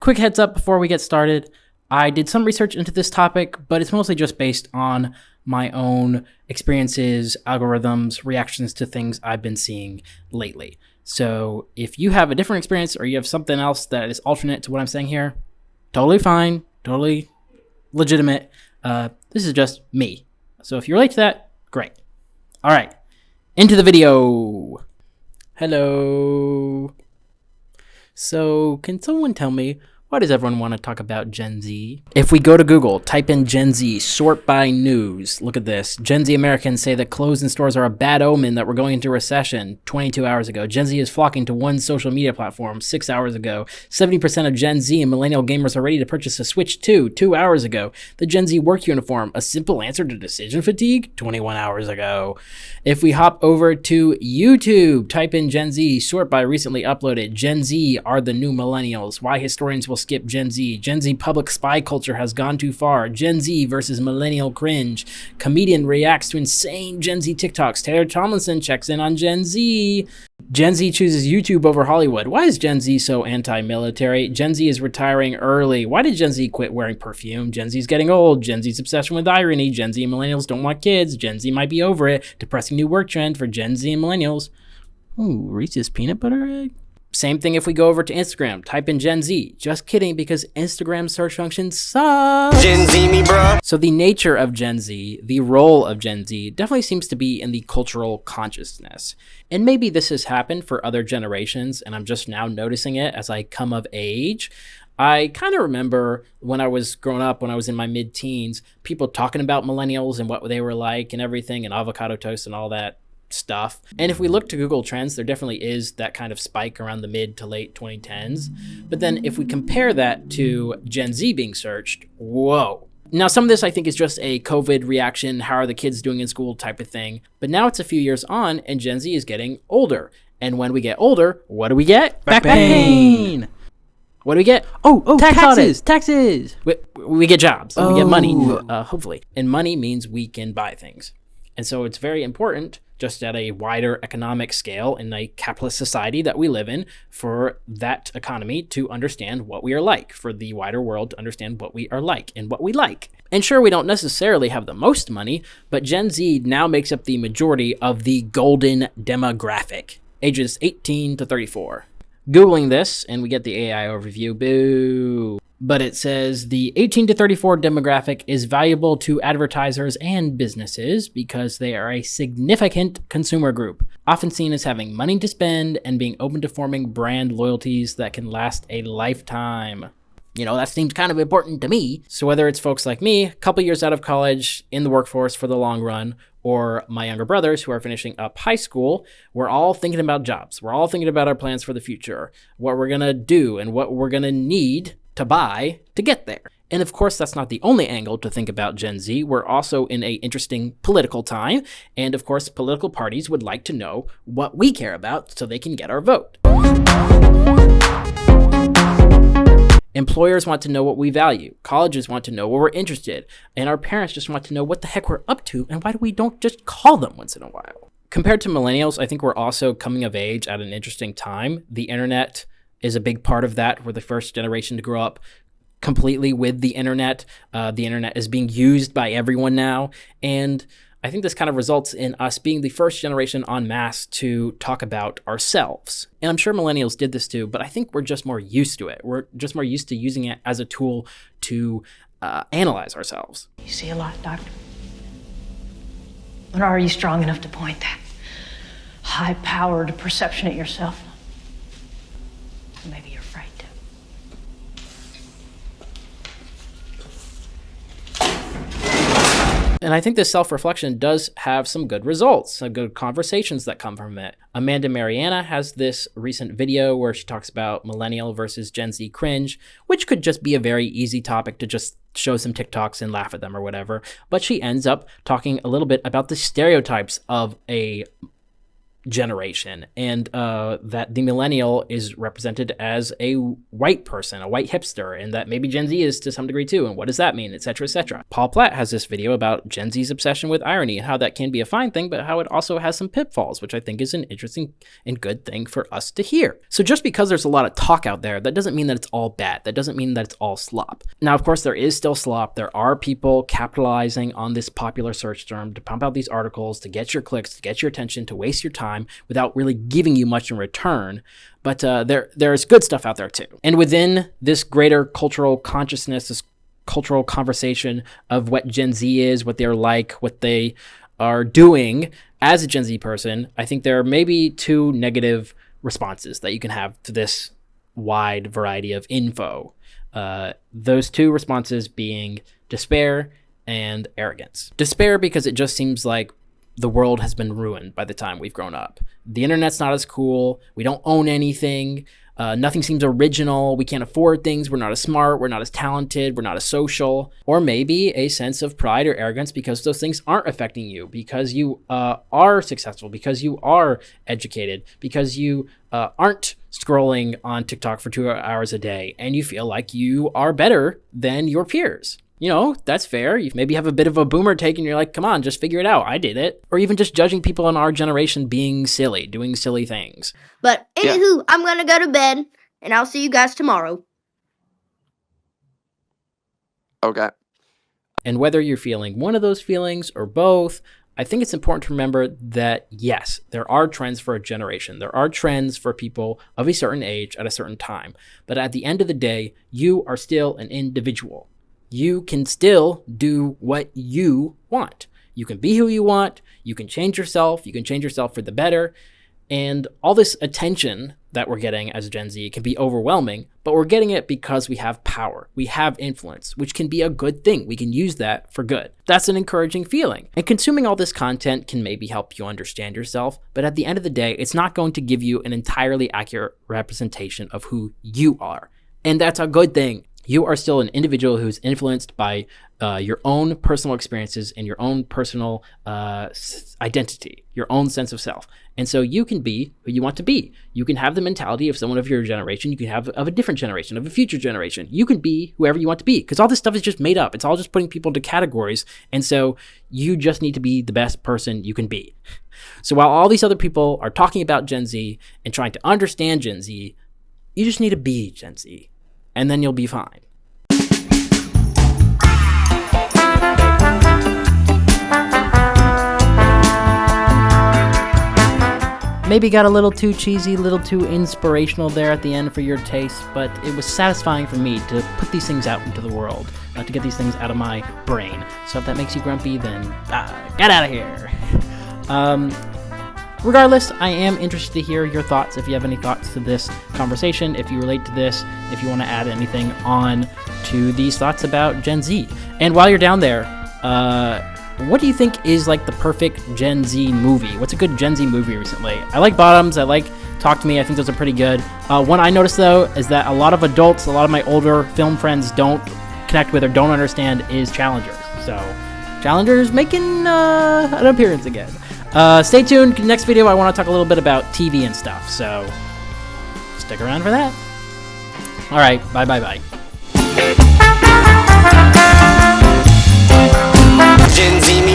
Quick heads up before we get started. I did some research into this topic, but it's mostly just based on my own experiences, algorithms, reactions to things I've been seeing lately. So if you have a different experience or you have something else that is alternate to what I'm saying here, totally fine, totally legitimate. This is just me. So if you relate to that, great. All right, into the video. Hello. So can someone tell me, why does everyone want to talk about Gen Z? If we go to Google, type in Gen Z, sort by news. Look at this. Gen Z Americans say that clothes in stores are a bad omen, that we're going into recession. 22 hours ago. Gen Z is flocking to one social media platform. 6 hours ago. 70% of Gen Z and millennial gamers are ready to purchase a Switch 2. 2 hours ago. The Gen Z work uniform, a simple answer to decision fatigue. 21 hours ago. If we hop over to YouTube, type in Gen Z, sort by recently uploaded. Gen Z are the new millennials. Why historians will skip Gen Z. Gen Z public spy culture has gone too far. Gen Z versus millennial cringe. Comedian reacts to insane Gen Z TikToks. Taylor Tomlinson checks in on Gen Z. Gen Z chooses YouTube over Hollywood. Why is Gen Z so anti-military? Gen Z is retiring early. Why did Gen Z quit wearing perfume? Gen Z's getting old. Gen Z's obsession with irony. Gen Z and millennials don't want kids. Gen Z might be over it. Depressing new work trend for Gen Z and millennials. Ooh, Reese's peanut butter egg? Same thing if we go over to Instagram. Type in Gen Z. Just kidding, because Instagram search function sucks. Gen Z me, bro. So the nature of Gen Z, the role of Gen Z, definitely seems to be in the cultural consciousness. And maybe this has happened for other generations, and I'm just now noticing it as I come of age. I kind of remember when I was growing up, when I was in my mid-teens, people talking about millennials and what they were like and everything, and avocado toast and all that stuff. And if we look to Google Trends, there definitely is that kind of spike around the mid to late 2010s. But then if we compare that to Gen Z being searched, whoa. Now, some of this I think is just a COVID reaction, how are the kids doing in school type of thing. But now it's a few years on and Gen Z is getting older. And when we get older, what do we get? Back pain. What do we get? Oh, taxes. We get jobs. We get money, hopefully. And money means we can buy things. And so it's very important, just at a wider economic scale in a capitalist society that we live in, for that economy to understand what we are like, for the wider world to understand what we are like and what we like. And sure, we don't necessarily have the most money, but Gen Z now makes up the majority of the golden demographic, ages 18 to 34. Googling this, and we get the AI overview. Boo. But it says the 18 to 34 demographic is valuable to advertisers and businesses because they are a significant consumer group, often seen as having money to spend and being open to forming brand loyalties that can last a lifetime. You know, that seems kind of important to me. So whether it's folks like me, a couple years out of college, in the workforce for the long run, or my younger brothers who are finishing up high school, we're all thinking about jobs. We're all thinking about our plans for the future, what we're going to do and what we're going to need to buy to get there. And of course, that's not the only angle to think about Gen Z. We're also in an interesting political time. And of course, political parties would like to know what we care about so they can get our vote. Employers want to know what we value. Colleges want to know what we're interested in. And our parents just want to know what the heck we're up to and why we don't just call them once in a while. Compared to millennials, I think we're also coming of age at an interesting time. The internet is a big part of that. We're the first generation to grow up completely with the internet. The internet is being used by everyone now. And I think this kind of results in us being the first generation en masse to talk about ourselves. And I'm sure millennials did this too, but I think we're just more used to it. We're just more used to using it as a tool to analyze ourselves. You see a lot, Doctor. But are you strong enough to point that high-powered perception at yourself? Maybe you're afraid to. And I think this self-reflection does have some good results, some good conversations that come from it. Amanda Mariana has this recent video where she talks about millennial versus Gen Z cringe, which could just be a very easy topic to just show some TikToks and laugh at them or whatever. But she ends up talking a little bit about the stereotypes of a generation, and that the millennial is represented as a white person, a white hipster, and that maybe Gen Z is to some degree too, and what does that mean, etc., etc. Paul Platt has this video about Gen Z's obsession with irony and how that can be a fine thing, but how it also has some pitfalls, which I think is an interesting and good thing for us to hear. So just because there's a lot of talk out there, that doesn't mean that it's all bad. That doesn't mean that it's all slop. Now, of course, there is still slop. There are people capitalizing on this popular search term to pump out these articles, to get your clicks, to get your attention, to waste your time without really giving you much in return. But there's good stuff out there too. And within this greater cultural consciousness, this cultural conversation of what Gen Z is, what they're like, what they are doing as a Gen Z person, I think there are maybe two negative responses that you can have to this wide variety of info. Those two responses being despair and arrogance. Despair because it just seems like the world has been ruined by the time we've grown up. The internet's not as cool. We don't own anything. Nothing seems original. We can't afford things. We're not as smart. We're not as talented. We're not as social. Or maybe a sense of pride or arrogance because those things aren't affecting you, because you are successful, because you are educated, because you aren't scrolling on TikTok for 2 hours a day, and you feel like you are better than your peers. You know, that's fair. You maybe have a bit of a boomer take and you're like, come on, just figure it out. I did it. Or even just judging people in our generation being silly, doing silly things. But anywho, I'm going to go to bed and I'll see you guys tomorrow. Okay. And whether you're feeling one of those feelings or both, I think it's important to remember that, yes, there are trends for a generation. There are trends for people of a certain age at a certain time. But at the end of the day, you are still an individual. You can still do what you want. You can be who you want. You can change yourself. You can change yourself for the better. And all this attention that we're getting as Gen Z can be overwhelming, but we're getting it because we have power. We have influence, which can be a good thing. We can use that for good. That's an encouraging feeling. And consuming all this content can maybe help you understand yourself, but at the end of the day, it's not going to give you an entirely accurate representation of who you are. And that's a good thing. You are still an individual who's influenced by your own personal experiences and your own personal identity, your own sense of self. And so you can be who you want to be. You can have the mentality of someone of your generation. You can have of a different generation, of a future generation. You can be whoever you want to be, because all this stuff is just made up. It's all just putting people into categories. And so you just need to be the best person you can be. So while all these other people are talking about Gen Z and trying to understand Gen Z, you just need to be Gen Z. And then you'll be fine. Maybe got a little too cheesy, a little too inspirational there at the end for your taste, but it was satisfying for me to put these things out into the world, to get these things out of my brain. So if that makes you grumpy, then get out of here. Regardless, I am interested to hear your thoughts. If you have any thoughts to this conversation, if you relate to this, if you want to add anything on to these thoughts about Gen Z. And while you're down there, what do you think is like the perfect Gen Z movie? What's a good Gen Z movie recently? I like Bottoms. I like Talk to Me. I think those are pretty good. One I noticed, though, is that a lot of adults, a lot of my older film friends don't connect with or don't understand is Challengers. So Challengers making an appearance again. Stay tuned. Next video, I want to talk a little bit about TV and stuff. So stick around for that. All right. Bye. Gen Z